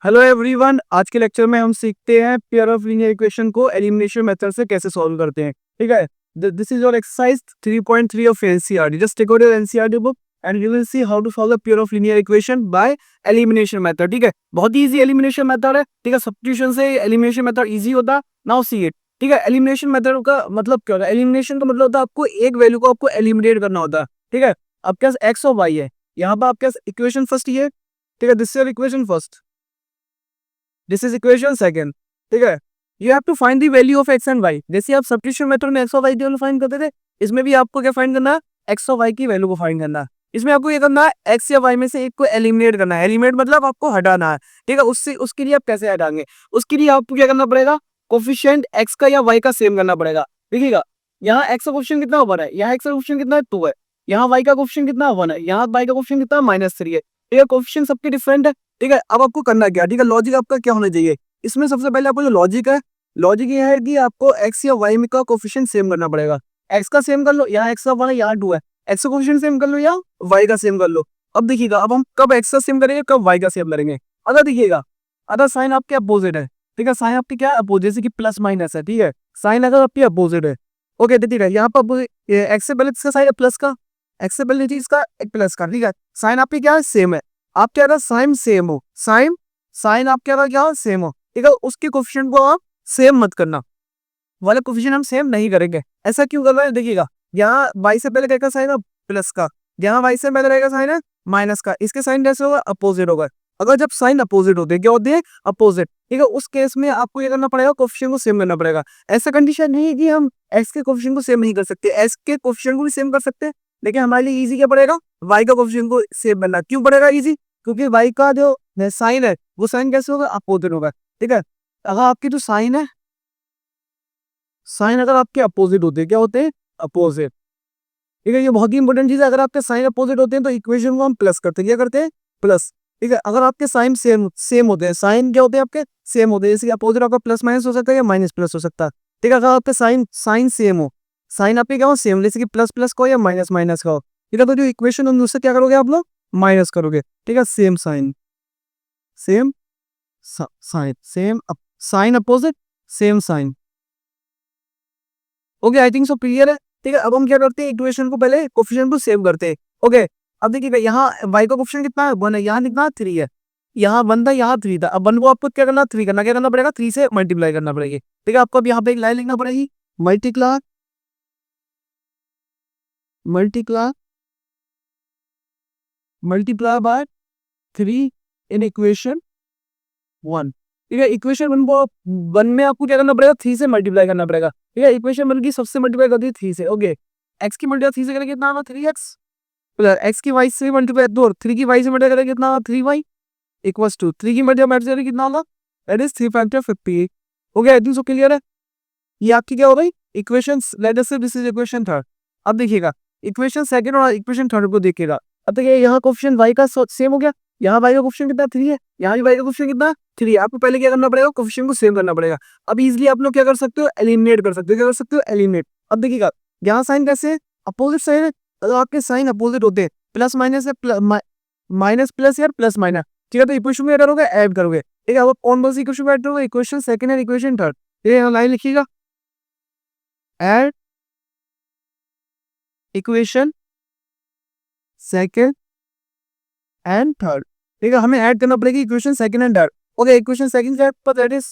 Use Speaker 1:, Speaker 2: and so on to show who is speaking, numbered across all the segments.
Speaker 1: Hello everyone, आज के lecture में हम सीखते हैं पेयर ऑफ लीनियर इक्वेशन को एलिमिनेशन मेथड से कैसे सॉल्व करते हैं। ठीक है, this is your exercise 3.3 of NCERT. Just take out your NCERT book and you will see how to solve the pair of linear equation by elimination method. ठीक है, बहुत ही इजी एलिमिनेशन मेथड है। ठीक है, सब्स्टिट्यूशन से elimination method easy होता है। Now see it. ठीक है, एलिमिनेशन मेथड का मतलब क्या होता है? एलिमिनेशन का मतलब होता है आपको एक वैल्यू को आपको एलिमिनेट करना होता है। ठीक है, आपके पास एक्स और वाई है, यहाँ पर आपके पास इक्वेशन फर्स्ट ये। ठीक है, this is your equation first, this is equation second. ठीक है, you have to find the value of x and y. जैसे आप सब्स्टिट्यूशन मेथड में एक्स और वाई की वैल्यू फाइंड करते थे, इसमें भी आपको क्या फाइंड करना है? एक्स और वाई की वैल्यू को फाइंड करना है। इसमें आपको ये करना है, एक्स या वाई में से एक को एलिमिनेट करना है। एलिमिनेट मतलब आपको हटाना है। ठीक है, उससे उसके लिए आप कैसे हटाएंगे? उसके लिए आपको क्या करना पड़ेगा? कोफिशिएंट एक्स का या वाई का सेम करना पड़ेगा। देखिएगा, यहाँ एक्स का कोफिशिएंट कितना 1 है, यहाँ एक्स का कोफिशिएंट कितना है 2 है, यहाँ वाई का कोफिशिएंट कितना 1 है, यहाँ वाई का कोफिशिएंट कितना -3 है। ठीक है, कोफिशिएंट सबके डिफरेंट है। ठीक है, अब आपको करना क्या? ठीक है, लॉजिक आपका क्या होना चाहिए इसमें? सबसे पहले आपको जो लॉजिक है, लॉजिक ये है कि आपको एक्स या वाई में का कोफिशिएंट सेम करना पड़ेगा। एक्स का सेम कर लो, यहाँ एक्स का 1 है, यहाँ 2 है। एक्स का कोफिशिएंट सेम कर लो या वाई का सेम कर लो। अब देखिएगा, अब हम कब एक्स का सेम करेंगे, कब वाई का सेम करेंगे। अगर देखिएगा, अगर साइन आपके अपोजिट है, ठीक है, साइन आपकी क्या अपोजिट, जैसे कि प्लस माइनस है। ठीक है, साइन अगर आपकी अपोजिट है, ओके, तो ठीक है, यहाँ पर एक्स से पहले इसका साइन है प्लस का, एक्स से पहले इसका एक प्लस का। ठीक है, साइन आपकी क्या है? सेम है। आप क्या अगर साइन सेम हो, साइन साइन आपके अगर क्या हो? सेम हो। ठीक है, उसके कोफिशिएंट को आप सेम मत करना, वाले कोफिशिएंट हम सेम नहीं करेंगे। ऐसा क्यों कर रहे हैं? देखिएगा, यहाँ वाई से पहले क्या साइन है? प्लस का। यहाँ वाई से पहले रहेगा साइन है माइनस का। इसके साइन कैसे होगा? अपोजिट होगा। अगर जब साइन अपोजिट होते हैं, क्या होते हैं? अपोजिट। ठीक है, उस केस में आपको ये करना पड़ेगा, कोफिशिएंट को सेम करना पड़ेगा। ऐसा कंडीशन नहीं है कि हम एक्स के कोफिशिएंट को सेम नहीं कर सकते, एक्स के कोफिशिएंट को भी सेम कर सकते हैं, लेकिन हमारे लिए इजी क्या पड़ेगा? वाई का कोफिशिएंट को सेम करना। क्यों पड़ेगा इजी? क्योंकि वाई का जो साइन है वो साइन कैसे होगा? अपोजिट होगा। ठीक है, अगर आपकी जो साइन है, साइन अगर आपके अपोजिट होते हैं, क्या होते हैं? अपोजिट। ठीक है, ये बहुत ही इंपॉर्टेंट चीज है। अगर आपके साइन अपोजिट होते हैं तो इक्वेशन को हम प्लस करते हैं। क्या करते हैं? प्लस। ठीक है, अगर आपके साइन सेम सेम होते हैं, साइन क्या होते हैं आपके? सेम होते हैं। जैसे अपोजिट आपका प्लस माइनस हो सकता है या माइनस प्लस हो सकता है। ठीक है, अगर आपके साइन साइन सेम हो, साइन आपके क्या हो? सेम, जैसे कि प्लस प्लस का हो या माइनस माइनस का हो। ठीक है, तो जो इक्वेशन होगी उससे क्या करोगे आप लोग? माइनस करोगे। ठीक है, same sign, same sign, same sign opposite, same sign. Okay, I think so clear है। ठीक है, अब हम क्या करते हैं? इक्वेशन को पहले कोफिशिएंट को सेव करते हैं। ओके, अब देखिए यहाँ y का कोफिशिएंट कितना है? 1 है, यहाँ कितना? 3 है। यहाँ 1 था, यहाँ 3 था। अब 1 को आपको क्या करना? 3 करना। क्या करना पड़ेगा? 3 से मल्टीप्लाई करना पड़ेगी। ठीक है, आपको अब यहाँ पे एक लाइन लिखना पड़ेगी, multiply multiply multiply by 3 in equation 1। ठीक है, इक्वेशन 1 को 1 में आपको क्या करना पड़ेगा? 3 से मल्टीप्लाई करना पड़ेगा। ठीक है, इक्वेशन 1 की सबसे मल्टीप्लाई कर दी 3 से। ओके, एक्स की मल्टीप्लाई 3 से करेंगे कितना आना? 3x। एक्स की वाई से मल्टीप्लाई 2 और 3 की वाई से मल्टीप्लाई करेंगे कितना? 3y इक्वल्स टू 3 की मल्टीप्लाई करेंगे कितना होगा? That is 3 factor 58। हो गया? आई थिंक सो क्लियर है। ये आपकी क्या हो गई? Equation, late us say this is equation third. अब देखिएगा, इक्वेशन सेकंड और इक्वेशन थर्ड को देखिएगा। अब देखिए, यहाँ कोफिशिएंट y का सेम हो गया, यहाँ y का कोफिशिएंट कितना? 3 है, यहाँ भी y का कोफिशिएंट कितना? 3 है। आपको पहले क्या करना पड़ेगा? कोफिशिएंट को सेम करना पड़ेगा। अब इजीली आप लोग क्या कर सकते हो? एलिमिनेट कर सकते हो। क्या कर सकते हो? एलिमिनेट। अब देखिएगा, यहाँ साइन कैसे है? अपोजिट साइन है। अगर आपके साइन अपोजिट होते हैं, प्लस माइनस है, माइनस प्लस या प्लस माइनस। ठीक है, तो इक्वेशन में क्या करोगे? ऐड करोगे। ठीक है, अब कौन कौन सी इक्वेशन में ऐड करोगे? Equation second and equation third. ये यहाँ लाइन लिखिएगा, add equation second and third. ठीक है, हमें ऐड करना पड़ेगी equation second and third. Okay, equation second क्या है? That is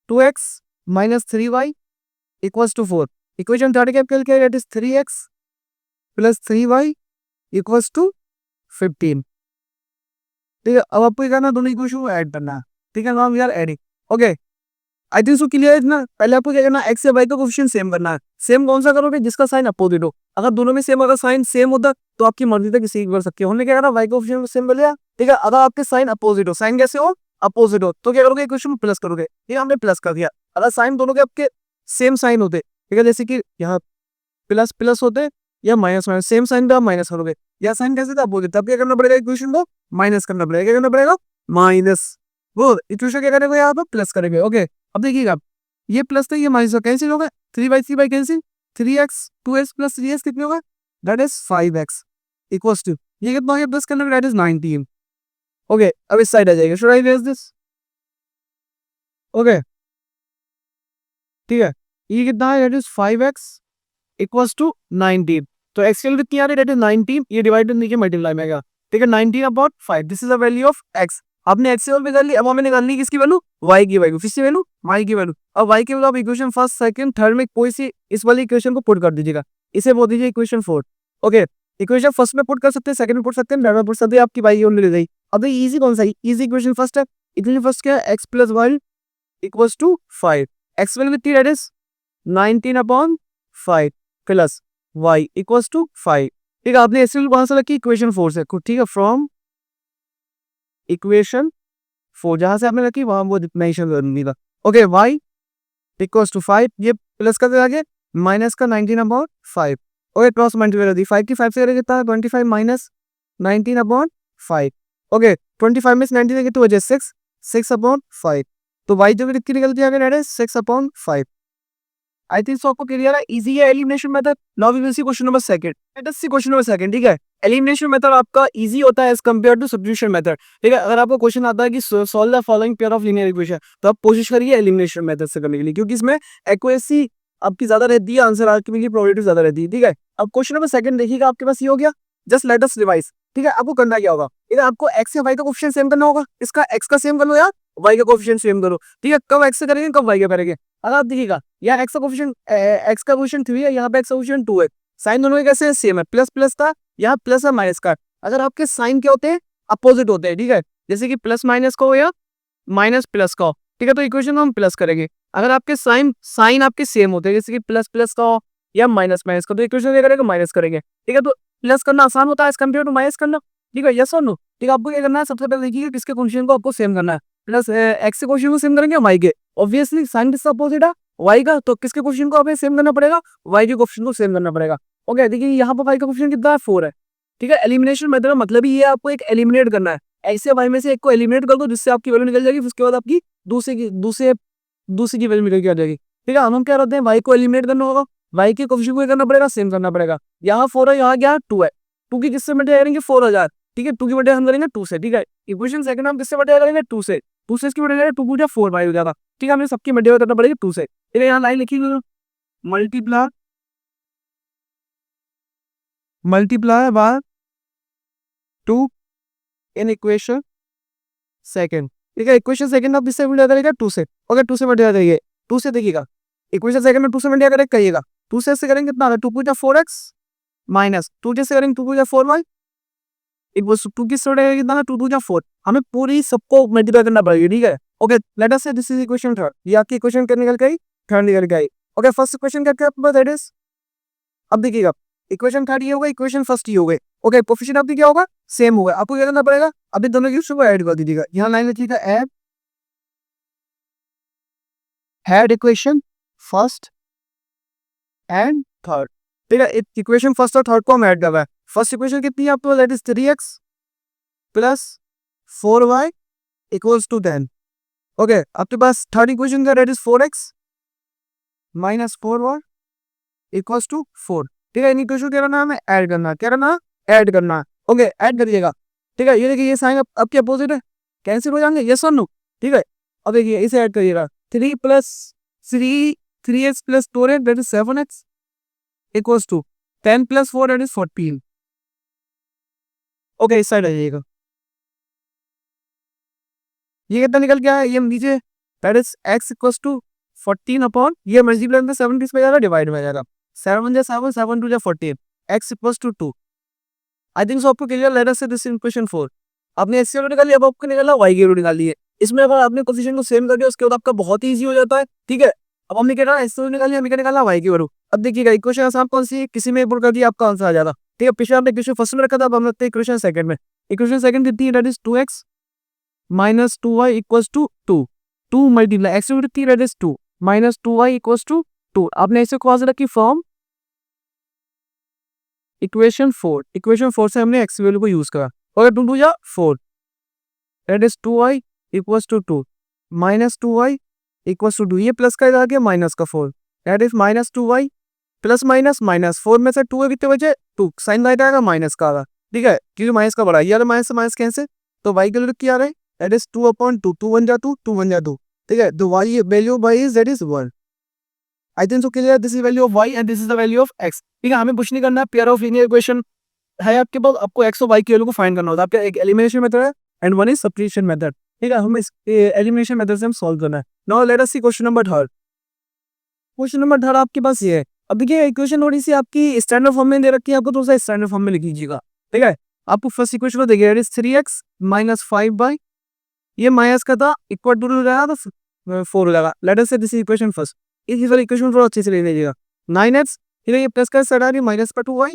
Speaker 1: 2x minus 3y equals to 4। Equation third क्या है? That is 3x plus 3y equals to 15। ठीक है, अब आपको क्या करना? दोनों इक्वेशन को ऐड करना है। ठीक है, now we are adding. Okay, I think so clear है ना? पहले आपको क्या करना है? एक्स या वाई का कोफिशिएंट सेम करना है। सेम कौन सा करोगे? जिसका साइन अपोजिट हो। अगर दोनों में सेम, अगर साइन सेम होता तो आपकी मर्जी तक किसी कर सकते हो। हमने क्या करा? वाई का कोफिशिएंट सेम कर लिया। ठीक है, अगर आपके साइन अपोजिट हो, साइन कैसे हो? अपोजिट हो, तो क्या करोगे? इक्वेशन में प्लस करोगे। ये हमने प्लस कर दिया। अगर साइन दोनों के आपके सेम साइन होते, ठीक है, जैसे कि यहाँ प्लस प्लस होते या माइनस माइनस, सेम साइन का माइनस करोगे। या साइन कैसे था? अपोजिट, तब क्या करना पड़ेगा? इक्वेशन को माइनस करना पड़ेगा। क्या करना पड़ेगा? माइनस। वो इक्वेशन क्या करेंगे? यहाँ पर प्लस करेंगे। ओके, अब देखिएगा, ये प्लस था, ये माइनस कैंसिल होगा। 3/3 cancel, 3x 2x plus 3x कितने होगा? That is 5x equals to, ये कितना हो गया? प्लस करना, दैट इज 19। ओके अब इस साइड आ जाएगा, should I erase this? Okay ठीक है, ये कितना है, that is 5x equals to 19। तो एक्स की वैल्यू कितनी आ रही है, दैट इज 19, ये डिवाइड नीचे मल्टीप्लाई में आएगा, ठीक है, 19 upon 5, this is the value of x। आपने x की वैल्यू निकाल ली, अब हमें निकालनी है किसकी वैल्यू, y की वैल्यू, किसकी वैल्यू, y की वैल्यू। अब y की वैल्यू आप इक्वेशन फर्स्ट सेकंड थर्ड में कोई सी इस वाली इक्वेशन को पुट कर दीजिएगा, इसे बोल दीजिए इक्वेशन 4। ओके, इक्वेशन फर्स्ट में पुट कर सकते हैं, सेकंड में पुट सकते हैं, थर्ड में पुट सकते हैं, आपकी y की वैल्यू ले गई। अब ये इजी कौन सा है, इजी इक्वेशन फर्स्ट है, इक्वेशन फर्स्ट क्या है, x plus y equals to 5, x value कितनी, that is 19 upon 5 plus y equals to 5, ठीक है। आपने ऐसे कौन सा रखी, इक्वेशन 4 से, ठीक है, फ्रॉम इक्वेशन 4 जहां से आपने रखी वहां वो मेंशन कर दूंगा। ओके, y इक्वल्स टू 5, ये प्लस का आगे माइनस का 19 अपॉन 5, ओके क्रॉस मल्टीप्लाई कर दी, 5 की 5 से करेंगे कितना, 25 माइनस 19 अपॉन 5, ओके 25 में 19 कितनी वजह 6, 6 अपॉन 5, तो y जो कितनी निकलती है आगे, that is 6 upon 5। I think so आपको क्लियर है, इजी है elimination method. Now we will see question number second, let us see question number second, ठीक है। एलिमिनेशन मेथड आपका इजी होता है as compare to substitution method, ठीक है। अगर आपको क्वेश्चन आता है कि solve the following pair of linear equation, तो आप कोशिश करिए एलिमिनेशन मेथड से करने के लिए, क्योंकि इसमें एक्यूरेसी आपकी ज्यादा रहती है, आंसर आपकी की प्रोबेबिलिटी ज्यादा रहती है, ठीक है। अब क्वेश्चन नंबर सेकंड देखिएगा, आपके पास ये हो गया, जस्ट लेट अस रिवाइज, ठीक है। आपको करना क्या होगा, इधर आपको x या y का कोएफिशिएंट सेम करना होगा, इसका x का सेम कर लो या y का कोएफिशिएंट सेम करो, ठीक है। कब x से करेंगे कब y का करेंगे, अगर आप देखिएगा यहाँ x का कोएफिशिएंट 3 है, यहाँ पे x का कोएफिशिएंट 2 है, साइन दोनों के कैसे सेम है, प्लस प्लस था, यहाँ प्लस और माइनस का, अगर आपके साइन क्या होते हैं, अपोजिट होते हैं, ठीक है। जैसे कि प्लस माइनस का हो या माइनस प्लस का हो, ठीक है, तो इक्वेशन हम प्लस करेंगे। अगर आपके साइन साइन आपके सेम होते हैं, जैसे कि प्लस प्लस का हो या माइनस माइनस का, तो इक्वेशन क्या करेंगे, माइनस करेंगे, ठीक है। तो प्लस करना आसान होता है एज कम्पेयर टू माइनस करना, ठीक है, यस और नो, ठीक है। आपको क्या करना है, सबसे पहले देखिए किसके कोएफिशिएंट को आपको सेम करना है, प्लस एक्स के कोएफिशिएंट को सेम करेंगे वाई के, ऑब्वियसली साइन किसका अपोजिट है, वाई का, तो किसके कोएफिशिएंट को हमें सेम करना पड़ेगा, वाई के कोएफिशिएंट को सेम करना पड़ेगा। ओके, देखिए यहाँ पर वाई का कोएफिशिएंट कितना है, 4 है, ठीक है। एलिमिनेशन मेथड का मतलब ही ये आपको एक एलिमिनेट करना है, ऐसे वाई में से एक को एलिमिनेट कर दो जिससे आपकी वैल्यू निकल जाएगी, उसके बाद आपकी दूसरे की वैल्यू निकल के आ जाएगी, ठीक है। हम क्या करते हैं, वाई को एलिमिनेट करना होगा, वाई के कोएफिशिएंट को करना पड़ेगा, सेम करना पड़ेगा। यहाँ 4 है, यहाँ क्या 2 है, 2 की किससे मल्टीप्लाई करेंगे, 4000, ठीक है, 2 की मल्टीप्लाई हम करेंगे 2 से, ठीक है। इक्वेशन सेकंड हम किससे मल्टीप्लाई करेंगे, 2 से, 2 से इसकी मल्टीप्लाई करेंगे 2 पूजा 4 बाई हो जाएगा, ठीक है। हमें सबकी मल्टीप्लाई करना पड़ेगी 2 से, ठीक है। यहाँ लाइन लिखी multiply by 2 in equation second, ठीक है। इक्वेशन सेकंड आप किससे मल्टीप्लाई करेंगे, 2 से, ओके 2 से मल्टीप्लाई करिए, 2 से देखिएगा, इक्वेशन सेकंड में 2 से मल्टीप्लाई करेंगे, कहिएगा 2 से ऐसे करेंगे कितना, 2 पूजा 4x माइनस 2 जैसे करेंगे 2 पूजा 4y इक्वल्स टू 2 की स्टोरेज कितना है, 2 2 जा 4, हमें पूरी सबको मल्टीप्लाई करना पड़ेगी, ठीक है। Okay, let us say this is equation third, ये आपकी इक्वेशन करने निकल गई, थर्ड निकल गई। ओके, फर्स्ट इक्वेशन क्या क्या आपके पास, दैट इज, अब देखिएगा इक्वेशन थर्ड ये हो गई, इक्वेशन फर्स्ट ये हो गई, ओके। कोएफिशिएंट आपकी क्या होगा, सेम होगा, आपको क्या करना पड़ेगा, अभी दोनों की को ऐड कर दीजिएगा, यहाँ लाइन लिखिएगा add equation first and third, ठीक है। इक्वेशन फर्स्ट और थर्ड को हम ऐड कर रहे हैं। फर्स्ट इक्वेशन कितनी है आपको, that is 3x plus 4y equals to 10, okay. आपके पास थर्ड इक्वेशन का that is 4x minus 4y equals to 4, ठीक है। इन इक्वेशन क्या करना है, हमें ऐड करना है, क्या करना है, ऐड करना है, ओके ऐड करिएगा, ठीक है। ये देखिए ये साइन आपके अपोजिट है, कैंसिल हो जाएंगे, यस और नो, ठीक है। अब देखिए इसे ऐड करिएगा, 3 plus 3x plus 4x that is 7x equals to 10 plus 4 that is 14, okay. इस साइड आ जाइएगा, ये कितना निकल गया है, ये नीचे that is x equals to 14 upon, ये मल्टीप्लाई में 7 किस पे जाएगा, डिवाइड में जाएगा, 7 जा 7 7 2 जा 14, x equals to 2। I think so आपको clear, late us say this equation 4, आपने x की वैल्यू निकाली, अब आपको निकालना y की वैल्यू निकाली है। इसमें अगर आपने कोएफिशिएंट को सेम कर दिया उसके बाद आपका बहुत ही इजी हो जाता है, ठीक है। अब हमने क्या करना, x की वैल्यू निकाली, हमें क्या निकालना, y की वैल्यू। अब देखिएगा इक्वेशन आसान कौन सी है, किसी में पुट कर दिया आपका आंसर आ जाएगा, ठीक है। पिछले आपने इक्वेशन फर्स्ट में रखा था, अब हम रखते हैं इक्वेशन सेकंड में। इक्वेशन सेकंड कितनी है, that is 2x minus 2y equals to 2, 2 multiply x कितनी, that is 2 minus 2y equals to 2। आपने इसे कौन से रखी, फॉर्म इक्वेशन 4, इक्वेशन 4 से हमने x वैल्यू को यूज करा, और 2 2 जा 4 that is 2y equals to 2 minus 2y equals to 2, ये प्लस का आ गया माइनस का 4 that is minus 2y plus minus minus 4 में से 2 है कितने बचे 2, साइन राइट आएगा माइनस का आएगा, ठीक है, क्योंकि माइनस का बड़ा, ये माइनस से माइनस कैंसिल, तो y की वैल्यू क्या आ रहा है, दैट इज 2/2, 2 1 जा 2, 2 1 जा 2, ठीक है। तो y value of y is that is 1। I think so clear, this is value of y and this is the value of x, ठीक है। हमें कुछ नहीं करना है, पेयर ऑफ लीनियर इक्वेशन है आपके पास, आपको x और y की वैल्यू को फाइंड करना होता है। आपका एक एलिमिनेशन मेथड है and one is substitution method, ठीक है। हम इस एलिमिनेशन मेथड से हम सॉल्व करना है। Now let us see question number 3। Question number 3 आपके पास ये है। अब देखिए इक्वेशन थोड़ी सी आपकी स्टैंडर्ड फॉर्म में दे रखी है, आपको थोड़ा सा स्टैंडर्ड फॉर्म में लिख लीजिएगा, ठीक है। आपको फर्स्ट इक्वेशन को देखिए, दैट इज 3x - 5y, ये माइनस का था, इक्वल टू हो जाएगा तो 4 हो जाएगा। Late us say this equation first, इस वाली इक्वेशन थोड़ा अच्छे से ले लीजिएगा। 9x, ठीक है, ये प्लस का साइड आ रही है, माइनस का 2y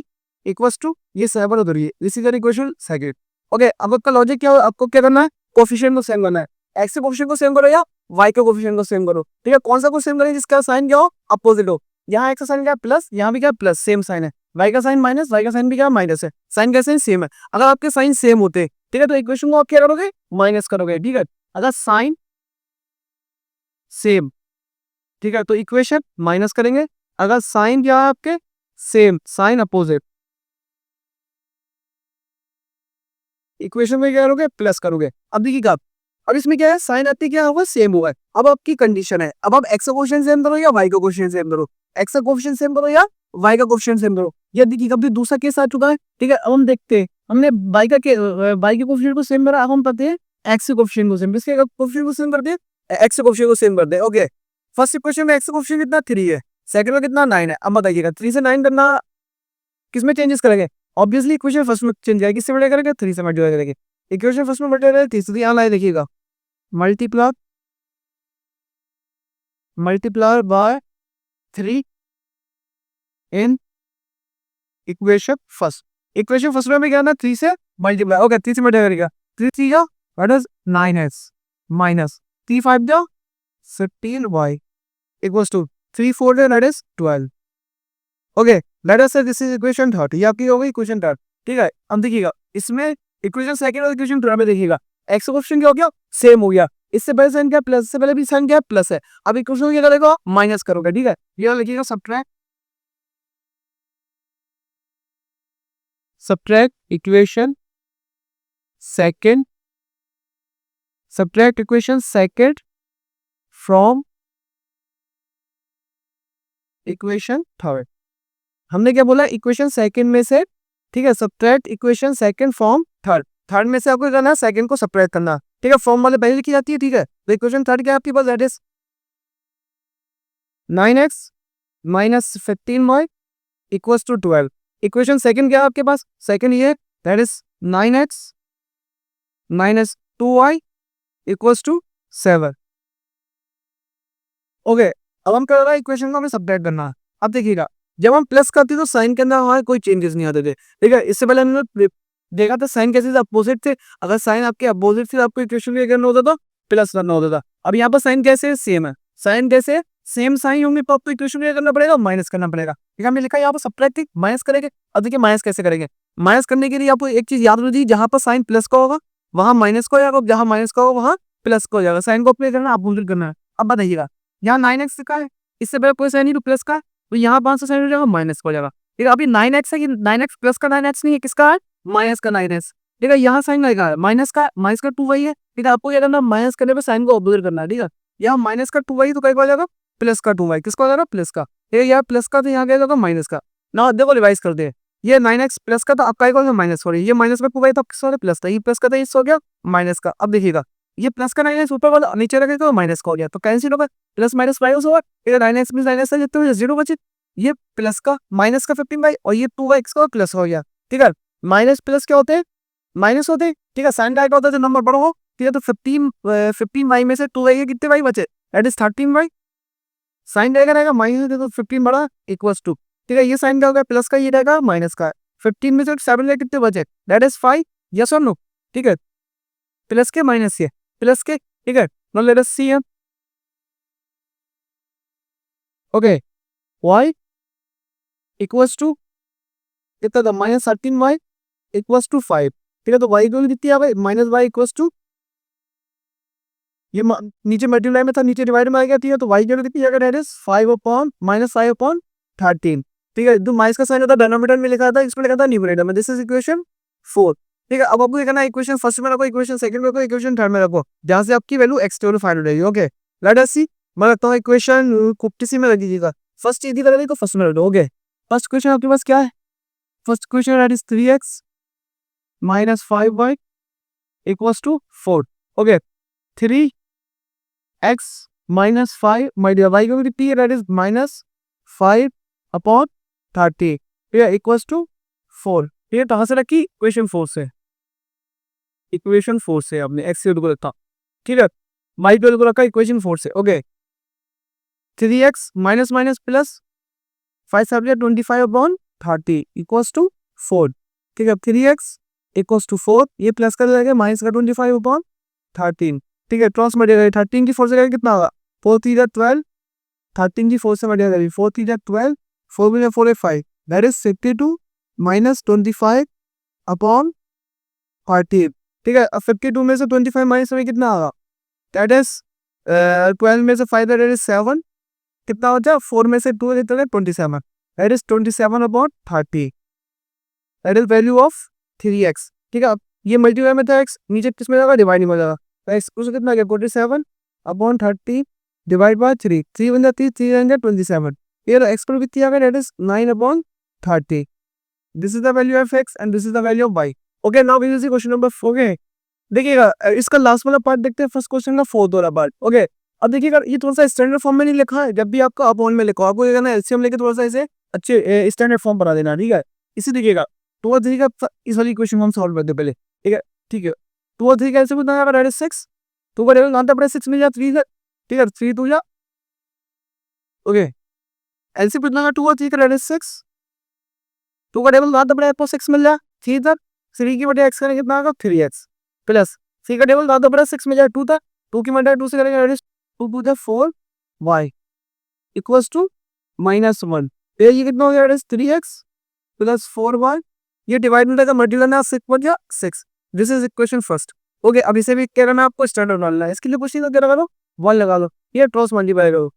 Speaker 1: इक्वल्स टू ये 7 उधर है। This is the equation second. Okay, अब आपका लॉजिक क्या हो, आपको क्या करना है, कोएफिशिएंट को सेम करना है। x के कोएफिशिएंट को सेम करो या y के कोएफिशिएंट को सेम करो, ठीक है। कौन सा को सेम करें, जिसका साइन क्या हो, अपोजिट हो। यहाँ x का साइन क्या है प्लस, यहाँ भी क्या प्लस, सेम साइन है। y का साइन माइनस, y का साइन भी क्या माइनस है, साइन का साइन सेम है। अगर आपके साइन सेम होते, ठीक है, तो इक्वेशन को आप क्या करोगे, माइनस करोगे, ठीक है। अगर साइन सेम, ठीक है, तो इक्वेशन माइनस करेंगे। अगर साइन क्या है आपके सेम, साइन अपोजिट, इक्वेशन में क्या करोगे, प्लस करोगे। अब देखिएगा आप, अब इसमें क्या है, साइन आती क्या होगा, सेम हुआ है। अब आपकी कंडीशन है, अब आप x का कोएफिशिएंट सेम करो या y का कोएफिशिएंट सेम करो, x का कोएफिशिएंट सेम करो या y का कोएफिशिएंट सेम करो। ये देखिए अब दूसरा केस आ चुका है, ठीक है। अब हम देखते हैं, हमने y के कोएफिशिएंट को सेम करा, अब हम पढ़ते हैं x के कोएफिशिएंट को सेम, इसके कोएफिशिएंट को सेम करते हैं, x के कोएफिशिएंट को सेम करते हैं। ओके, फर्स्ट इक्वेशन में x का कोएफिशिएंट कितना 3 है, सेकंड में कितना 9 है। अब बताइएगा 3 से 9 करना किसमें चेंजेस करेंगे, ऑब्वियसली इक्वेशन फर्स्ट में चेंज करेंगे, किससे मल्टीप्लाई करेंगे, 3 से मल्टीप्लाई करेंगे। इक्वेशन फर्स्ट में मल्टीप्लाई करेंगे, तीसरी यहाँ लाए, देखिएगा multiply by 3 in equation first. Equation first में क्या ना 3 से मल्टीप्लाई, ओके 3 से मल्टीप्लाई करेगा, 3 3 जा व्हाट इज 9x माइनस 3 5 जा 15y equals to 3 4 that is 12। Okay, let us say this is equation third, ये आपकी हो गई इक्वेशन थर्ड, ठीक है। अब देखिएगा इसमें इक्वेशन सेकंड और इक्वेशन थर्ड में देखिएगा x का क्वेश्चन क्या हो गया, सेम हो गया। इससे पहले साइन क्या प्लस, से पहले भी साइन क्या प्लस है। अब इक्वेशन क्या करेगा, माइनस करोगे, ठीक है। ये लिखिएगा subtract equation second, subtract equation second from equation third. हमने क्या बोला, इक्वेशन सेकंड में से, ठीक है, subtract equation second from third. Third में से आपको करना है सेकंड को सब्ट्रैक्ट करना, ठीक है। फॉर्म वाले पहले लिखी जाती है, ठीक है। तो इक्वेशन थर्ड क्या है आपके पास, that is 9x minus 15y equals to 12। Equation second क्या है आपके पास, सेकंड ये that is 9x minus 2y equals to 7। Okay, अब हम कर रहे हैं इक्वेशन को हमें सब्ट्रैक्ट करना है। अब देखिएगा जब हम प्लस करते तो साइन के अंदर हमारे कोई चेंजेस नहीं आते थे, ठीक है। इससे पहले हमने देखा था साइन कैसे अपोजिट थे, अगर साइन आपके अपोजिट थे आपको इक्वेशन क्या करना होता था, प्लस करना होता था। अब यहाँ पर साइन कैसे सेम है, साइन कैसे सेम साइन होंगे तो आपको इक्वेशन क्या करना पड़ेगा, माइनस करना पड़ेगा, ठीक है। हमने लिखा यहाँ पर सब्ट्रैक्ट माइनस करेंगे। अब देखिए माइनस कैसे करेंगे, माइनस करने के लिए आपको एक चीज याद रखिए, जहाँ पर साइन प्लस का होगा वहां माइनस का हो जाएगा, जहाँ माइनस का होगा वहां प्लस का हो जाएगा। साइन को अप्लाई करना, अपोजिट करना है। अब बताइएगा यहाँ 9x का है, इससे पहले कोई साइन नहीं तो प्लस का, तो यहाँ 5 से साइन हो जाएगा माइनस का हो जाएगा, ठीक है। अभी 9x है कि 9x प्लस का 9x नहीं है, किसका है, माइनस का 9x, ठीक है। यहाँ साइन लगेगा माइनस का 2y है, ठीक है। आपको क्या करना, माइनस करने पे साइन को ऑब्जर्व करना है, ठीक है। यहाँ माइनस का 2y तो क्या हो जाएगा, प्लस का 2y, किसका हो जाएगा, प्लस का, ठीक है। यहाँ प्लस का तो यहाँ क्या होगा माइनस का। ना देखो रिवाइज करते हैं, ये 9x प्लस का था, आपका क्या माइनस, सॉरी ये माइनस का 2y था, किसका प्लस था, ये प्लस का था, इससे हो गया माइनस का। अब देखिएगा ये प्लस का 9x ऊपर वाला नीचे रखेगा तो माइनस का हो गया, तो कैंसिल होगा, प्लस माइनस माइनस होगा, इधर 9x प्लस 9x है जितने 0 बचे, ये प्लस का माइनस का 15y और ये 2x का प्लस हो गया, ठीक है। माइनस प्लस क्या होते हैं, माइनस होते हैं, ठीक है। साइन का होता है जो नंबर बड़ा हो, ठीक है। तो 15y में से 2y के कितने y बचे, दैट इज 13y। साइन रहेगा माइनस, तो 15 बड़ा इक्वल्स टू, ठीक है। ये साइन का होगा प्लस का, ये रहेगा माइनस का। 15 में से 7 कितने बचे, दैट इज 5, यस और नो, ठीक है। प्लस के माइनस के, प्लस के, ठीक है। Now let us see okay, y equals to कितना था, माइनस 13y इक्वल्स टू 5, ठीक है। तो y की कितनी आ गई, माइनस y इक्वल्स टू, ये नीचे मल्टीप्लाई में था, नीचे डिवाइड में आ गया, ठीक है। तो y की वैल्यू कितनी आ गई, 5 अपॉन माइनस 5 अपॉन 13, ठीक है। जो माइनस का साइन होता है डिनोमिनेटर में लिखा था, इसमें लिखा था न्यूमरेटर में। दिस इज इक्वेशन 4, ठीक है। अब आपको देखना इक्वेशन फर्स्ट में रखो, इक्वेशन सेकंड में रखो, इक्वेशन थर्ड में रखो, जहां से आपकी वैल्यू x2 फाइंड हो जाएगी। ओके, लेट अस सी। मैं रखता हूँ इक्वेशन 50 में रख दीजिएगा, फर्स्ट इजी कर देगा फर्स्ट में रख दो। ओके, फर्स्ट क्वेश्चन आपके पास क्या है? First question that is 3x minus 5y equals to 4. Okay, 3x minus 5 my dear y को कितनी है? That is minus 5 upon 30 equals to 4। ठीक है, कहाँ से रखी? इक्वेशन 4 से, इक्वेशन 4 से आपने एक्स को रखा। ठीक है, माई ट्वेल्व को रखा इक्वेशन 4 से। Okay, 3x minus minus plus 5 25 upon 30 equals to 4। ठीक है, 3x इक्वल्स टू 4, ये प्लस कर जाएगा माइनस का 25 अपॉन 13। ठीक है, क्रॉस मल्टीप्लाई 13 की 4 से करेंगे कितना होगा? 4 3 12, 13 की 4 से मल्टीप्लाई करेंगे 4 3 12, 4 में 4 5, दैट इज 52 माइनस 25 अपॉन 30। ठीक है, अब 52 में से 25 माइनस में कितना होगा? दैट इज 12 में से 5 दैट इज 7, कितना हो जाए? 4 में से 2 लेते हैं 27, that is 27 upon 30, that is value of 3x। ठीक है, अब ये मल्टीप्लाई में था x, नीचे किस में जाएगा? डिवाइड में जाएगा, तो x उसको कितना गया? 47 अपॉन 30 डिवाइड बाय 3, 3 बन जाती है 327। ये x पर कितनी आ गई? That is 9 upon 30। This is the value of x and this is the value of y। Okay, now we will see question number 4। Okay, देखिएगा इसका लास्ट वाला पार्ट देखते हैं, फर्स्ट क्वेश्चन का फोर्थ वाला पार्ट। ओके, अब देखिएगा ये थोड़ा सा स्टैंडर्ड फॉर्म में नहीं लिखा है, जब भी आपका अपॉन में लिखा आपको देखना एलसीएम लेके थोड़ा सा इसे अच्छे स्टैंडर्ड फॉर्म बना देना। ठीक है, इसे देखिएगा 2 और 3 का इस वाली इक्वेशन हम सॉल्व करते पहले। ठीक है, ठीक है, 2 और 3 का एलसीएम कितना आएगा? 6। 2 का टेबल जानते हैं 6 मिल जाए 3 से। ठीक है, 3 2 जा। ओके, एलसीएम कितना आएगा? 2 और 3 का 6। 2 का टेबल जानते हैं आपको 6 मिल जाए 3 तक, 3 की बटे x करेंगे कितना आएगा? 3x प्लस 3 का टेबल जानते हैं 6 मिल जाए 2 तक, 2 की मल्टीप्लाई 2 से करेंगे, that is 2 2 4y equals to -1। ये कितना हो गया? 3x प्लस 4y, ये डिवाइड में रहेगा मल्टीप्लाई ना 6 बन गया 6। This is equation first. Okay, अब इसे भी क्या करना है आपको? स्टैंडर्ड डालना है। इसके लिए कुछ नहीं क्या लगा लो? 1 लगा लो, ये क्रॉस मल्टीप्लाई करो,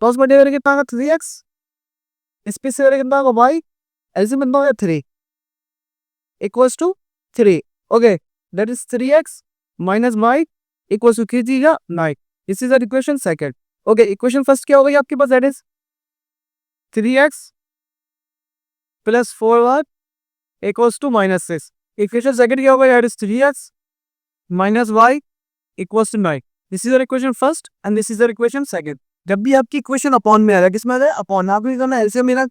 Speaker 1: क्रॉस मल्टीप्लाई कितना होगा? 3x, इस पे से कितना होगा? y, एलसीएम कितना होगा? 3 equals to 3। Okay, that is 3x minus y equals to कीजिएगा 9। This is the equation second. Okay, equation first क्या हो गई आपके पास? That is 3x plus 4y equals to -6। Equation second क्या होगा? That is 3x minus y equals to 9। This is the equation first and this is the equation second. जब भी आपकी इक्वेशन अपॉन में आ रहा है, किस में आ रहा है? अपॉन। आपको क्या करना है? एलसीएम मेरा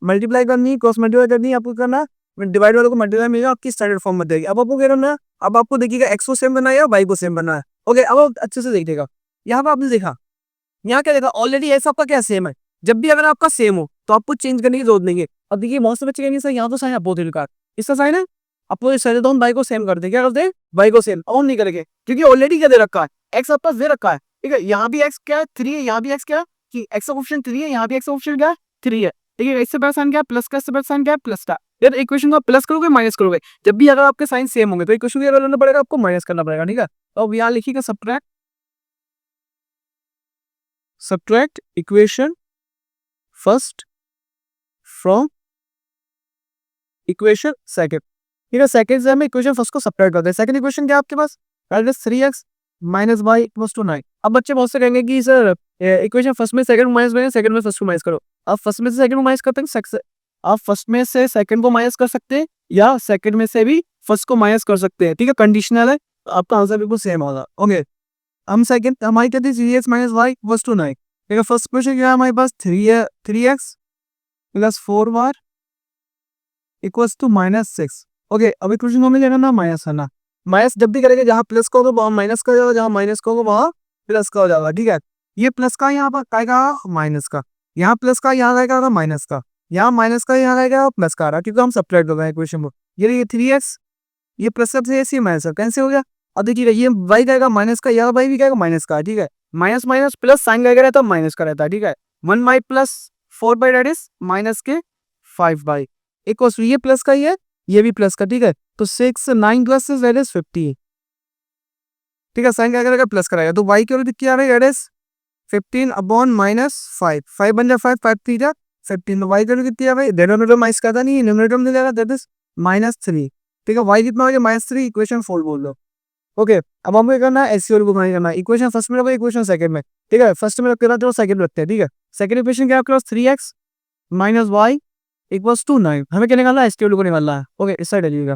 Speaker 1: मल्टीप्लाई करनी है, क्रॉस मल्टीप्लाई करनी है, आपको करना डिवाइड वालों को मल्टीप्लाई मिलेगा, आपकी स्टैंडर्ड फॉर्म में देगी। अब आपको क्या करना है? अब आपको देखिएगा x को सेम बनाया, y को सेम बनाया। ओके, अब आप अच्छे से देखिएगा, यहाँ पर आपने देखा, यहाँ क्या देखा? ऑलरेडी ऐसा आपका क्या सेम है। जब भी अगर आपका सेम हो तो आपको चेंज करने की जरूरत नहीं है। अब देखिए बहुत से बच्चे कहेंगे सर यहाँ तो साइन अपोजिट का, इसका साइन है आपको सर तो हम y को सेम कर दे। क्या करते हैं? y को सेम ऑन नहीं करेंगे, क्योंकि ऑलरेडी क्या दे रखा है? x आपका दे रखा है। ठीक है, यहाँ भी x क्या है? 3 है, यहाँ भी x क्या है कि x ऑप्शन 3 है, यहाँ भी x ऑप्शन क्या है? 3 है। ठीक है, इससे बड़ा साइन क्या है? प्लस का, इससे बड़ा साइन क्या है? प्लस का। यार इक्वेशन को प्लस करोगे माइनस करोगे, जब भी अगर आपके साइन सेम होंगे तो इक्वेशन को करना पड़ेगा, आपको माइनस करना पड़ेगा। ठीक है, तो अब यहाँ लिखिएगा subtract equation first from equation second. ठीक है, सेकंड से हमें इक्वेशन फर्स्ट को सब्ट्रैक्ट करते हैं। सेकंड इक्वेशन क्या आपके पास? That is 3x minus y equals to 9। अब बच्चे बहुत से कहेंगे कि सर इक्वेशन फर्स्ट में सेकंड माइनस करें, सेकंड में फर्स्ट को माइनस करो। आप फर्स्ट में से सेकंड को माइनस करते हैं, आप फर्स्ट में से सेकंड को माइनस कर सकते हैं या सेकंड में से भी फर्स्ट को माइनस कर सकते हैं। ठीक है, कंडीशनल है, तो आपका आंसर बिल्कुल सेम होगा। ओके, हम सेकंड हमारी कहते हैं 3x minus y equals to 9। ठीक है, फर्स्ट क्वेश्चन क्या है हमारे पास? 3x plus 4y equals to -6। Okay, अब इक्वेशन को हमें लेना ना माइनस करना। माइनस जब भी करेंगे, जहाँ प्लस का हो तो वहाँ माइनस का हो जाएगा, जहाँ माइनस का होगा वहाँ प्लस का हो जाएगा। ठीक है, ये प्लस का यहाँ पर आएगा माइनस का, यहाँ प्लस का यहाँ आएगा माइनस का, यहाँ माइनस का यहाँ आएगा प्लस का आ रहा है, क्योंकि हम सब्ट्रैक्ट कर रहे हैं इक्वेशन को। ये 3x, ये प्लस का से माइनस का कैंसिल हो गया। अब देखिए ये y आएगा माइनस का, यहाँ y भी आएगा माइनस का। ठीक है, माइनस माइनस प्लस साइन का रहता है, माइनस का रहता है। ठीक है, 1y plus 4y that is minus के 5y इक्वल्स, ये प्लस का ही है, ये भी प्लस का। ठीक है, तो 6 9 प्लस दैट इज 50। ठीक है, साइन क्या करेगा? प्लस कराएगा, तो y की वैल्यू क्या आ रही है? दैट इज 15 अपॉन -5, 5 बन जाए 5 5 3 जा 15। तो y की वैल्यू कितनी आ रही है? डिनोमिनेटर माइनस का था नहीं, न्यूमरेटर में जाएगा, दैट इज -3। ठीक है, y कितना हो गया -3, इक्वेशन 4 बोल दो। ओके, अब हमें करना है एचसीएल को फाइंड करना है। इक्वेशन फर्स्ट में रखो, इक्वेशन सेकंड में, ठीक है। फर्स्ट में रखते हो, सेकंड में रखते हैं, ठीक है। सेकंड इक्वेशन क्या है आपके पास, 3x minus y equals to 9। हमें क्या निकालना है, एचसीएल को निकालना है। ओके, इस साइड आ जाइएगा।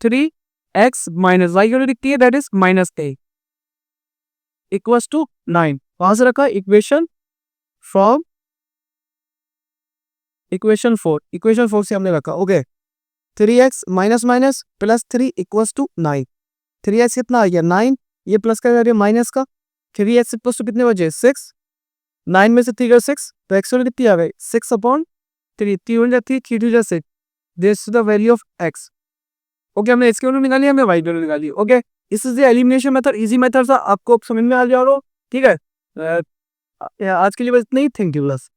Speaker 1: 3x माइनस वाई की वैल्यू दिखती है, that is -a equals to 9। वहां से रखा इक्वेशन फ्रॉम इक्वेशन 4, इक्वेशन 4 से हमने रखा। Okay, 3x minus minus plus 3 equals to 9। 3x कितना आ गया 9, ये प्लस का आ माइनस का। 3x इक्वल्स टू कितने बचे 6, 9 में से 3 का 6, तो x वैल्यू कितनी आ गई 6/3, 3 हो जाती है 3 2 6, this is the value of x। Okay, हमने x की वैल्यू निकाली, हमने y की वैल्यू निकाली। Okay, this is the elimination method, easy method था, आपको समझ में आ जाओ, ठीक है। आज के लिए बस इतना ही, थैंक यू बस।